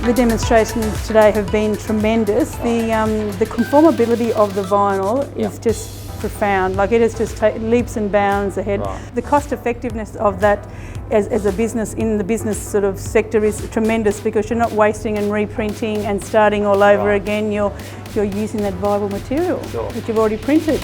The demonstrations today have been tremendous. The conformability of the vinyl is just profound. Like, it has just leaps and bounds ahead. The cost effectiveness of that as a business, in the business sort of sector, is tremendous, because you're not wasting and reprinting and starting all over again. You're using that viable material that you've already printed.